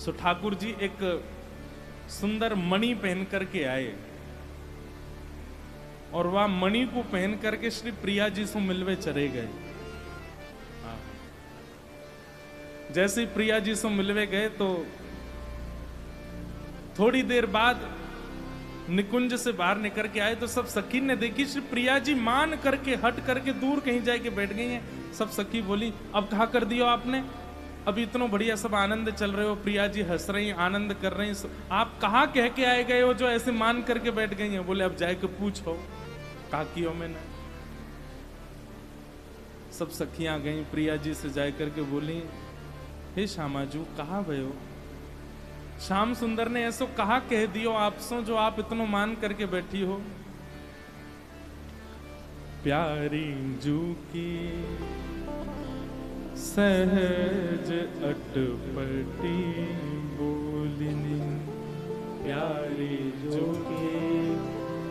सो ठाकुर जी एक सुंदर मणि पहन करके आए और वह मणि को पहन करके श्री प्रिया जी से मिलवे चले गए। जैसे ही प्रिया जी से मिलवे गए तो थोड़ी देर बाद निकुंज से बाहर निकल के आए तो सब सखी ने देखी श्री प्रिया जी मान करके हट करके दूर कहीं जाके बैठ गई हैं। सब सखी बोली अब कहा कर दियो आपने, अभी इतना बढ़िया सब आनंद चल रहे हो, प्रिया जी हंस रही आनंद कर रही, आप कहाँ कह के आए गए हो जो ऐसे मान करके बैठ गई हैं। बोले अब जाके पूछो कहा कियो मैंने। सब सखियां गई प्रिया जी से जा करके बोली हे श्यामाजू कहा भयो, श्याम सुंदर ने ऐसो कहा कह दियो आपसो जो आप इतना मान करके बैठी हो। प्यारी जू की सहज अटपटी बोलिनी, प्यारी जू की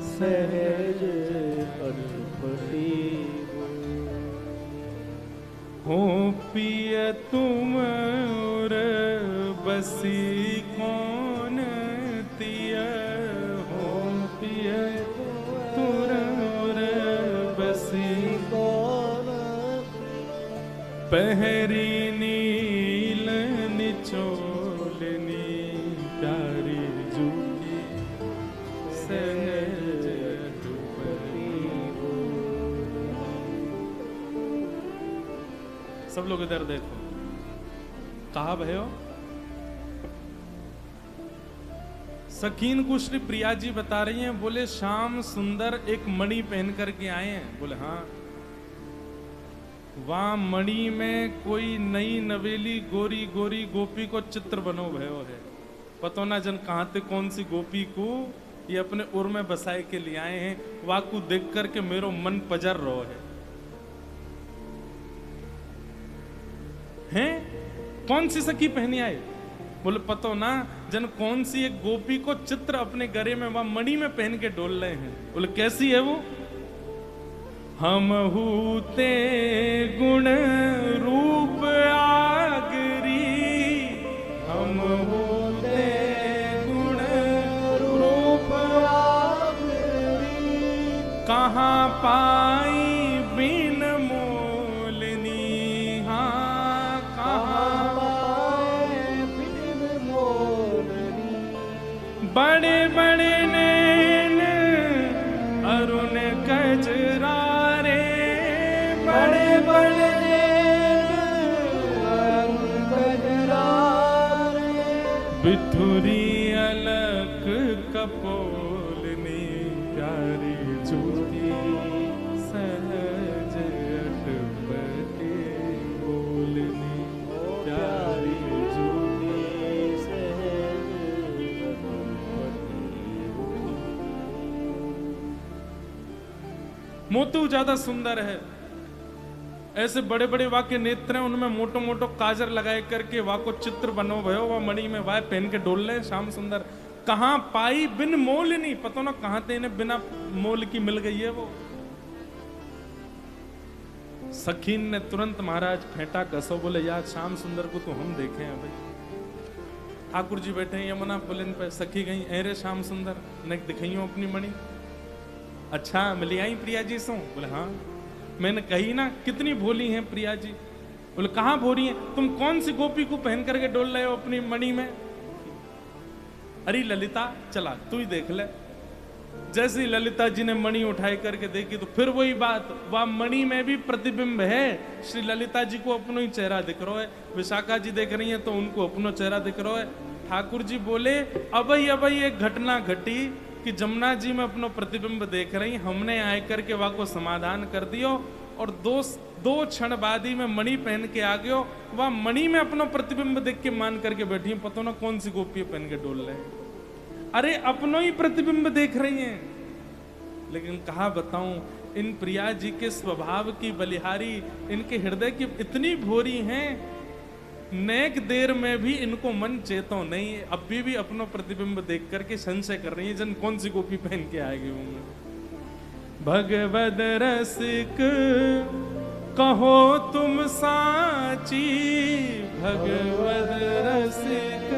सहज अटपटी हो पिय तुम और बसी कौन तिय, हो पिय तुर और बसी कौन, पहरी नील निचोलनी, प्यारी जूकी सहज अटपटी। सब लोग इधर देखो, कहा भयो सकीन को श्री प्रिया जी बता रही हैं। बोले श्याम सुंदर एक मणि पहन करके आए हैं। बोले हाँ, वहां मणि में कोई नई नवेली गोरी गोरी गोपी को चित्र बनो भयो है। पतो ना जन कहां ते कौन सी गोपी को ये अपने उर में बसाए के लिए आए हैं। वाकू देख करके मेरो मन पजर रो है। हैं कौन सी सखी पहनी आए। बोले पतो ना जन कौन सी एक गोपी को चित्र अपने गले में वह मणि में पहन के डोल रहे हैं। बोले कैसी है वो। हम हूते गुण रूप आगरी, हम हूते गुण रूप आगरी, कहाँ पाई बिन मोलनी, हाँ कहाँ पाए बिन मोलनी, बड़े बड़े नैन अरुण कजरा, बड़े बड़े बिथुरी अलग कपोलनी, प्यारी जूकी सहज अटपटी बोलनी, प्यारी जूकी सहज अटपटी। मोतू ज्यादा सुंदर है, ऐसे बड़े बड़े वाके नेत्र हैं, उनमें मोटो मोटो काजर लगाए करके वाको चित्र बनो भयो। वह मणि में वाय पहन के डोल रहे श्याम सुंदर। कहां पाई बिन मोल नहीं, पता ना कहां ते इन्हें बिना मोल की मिल गई है वो। सखीन ने तुरंत महाराज फेंटा कसो। बोले यार श्याम सुंदर को तो हम देखे हैं भाई। ठाकुर जी बैठे हैं यमुना पुलिन पे। सखी गई अरे श्याम सुंदर ने दिखाइयो अपनी मणि। अच्छा मिली आई प्रिया जी सो। बोले हाँ मैंने कही ना कितनी भोली हैं प्रिया जी। बोले कहाँ भोली हैं, तुम कौन सी गोपी को पहन करके डोल रहे हो अपनी मणि में। अरे ललिता चला तू ही देख ले। जैसे ललिता जी ने मणि उठाई करके देखी तो फिर वही बात, वह मणि में भी प्रतिबिंब है। श्री ललिता जी को अपनो ही चेहरा दिख रहा है, विशाखा जी देख रही है तो उनको अपनो चेहरा दिख रहा है। ठाकुर जी बोले अबई एक घटना घटी कि जमुना जी में अपनो प्रतिबिंब देख रही, हमने आए करके वह को समाधान कर दियो और दो क्षण बाद ही में मणि पहन के आ गयो। वह मणि में अपनो प्रतिबिंब देख के मान करके बैठी, पता ना कौन सी गोपी पहन के डोल रहे हैं। अरे अपनो ही प्रतिबिंब देख रही हैं। लेकिन कहा बताऊं इन प्रिया जी के स्वभाव की बलिहारी, इनके हृदय की इतनी भोरी हैं, नेक देर में भी इनको मन चेतो नहीं। अब भी अपनो प्रतिबिंब देख करके संशय कर रही है जन कौन सी गोपी पहन के आएगी होंगे। भगवद रसिक कहो तुम साची, भगवद रसिक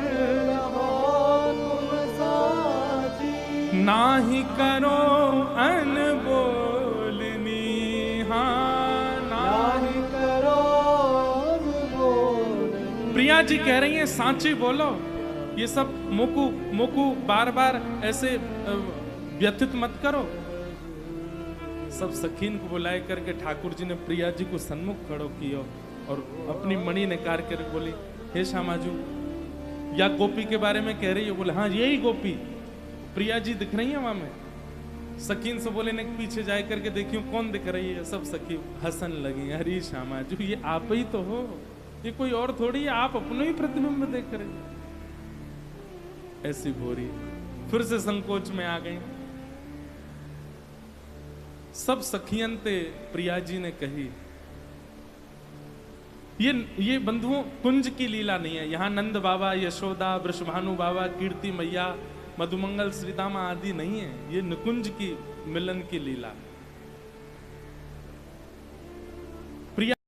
नाही करो अनबोलनी, हाँ नाही करो अनबोलनी। प्रिया जी कह रही हैं सांची बोलो, ये सब मोकू मोकू बार बार ऐसे व्यथित मत करो। सब सखीन को बुलाए करके ठाकुर जी ने प्रिया जी को सन्मुख खड़ो किया और अपनी मणि निकाल कर बोली, हे श्यामाजू, या गोपी के बारे में कह रही है? बोले हाँ यही गोपी। प्रिया जी दिख रही है वहां में। सखीन से बोले ने पीछे जाए करके देखियो कौन दिख रही है। सब सखी हंसन लगी, अरे श्यामाजू ये आप ही तो हो, ये कोई और थोड़ी है, आप अपने ही प्रतिबिंब देख रहे। ऐसी भोरी फिर से संकोच में आ गई। सब सखियन ते प्रिया जी ने कही, ये बंधुओं कुंज की लीला नहीं है। यहां नंद बाबा, यशोदा, वृषभानु बाबा, कीर्ति मैया, मधुमंगल, श्रीदामा आदि नहीं है। ये निकुंज की मिलन की लीला।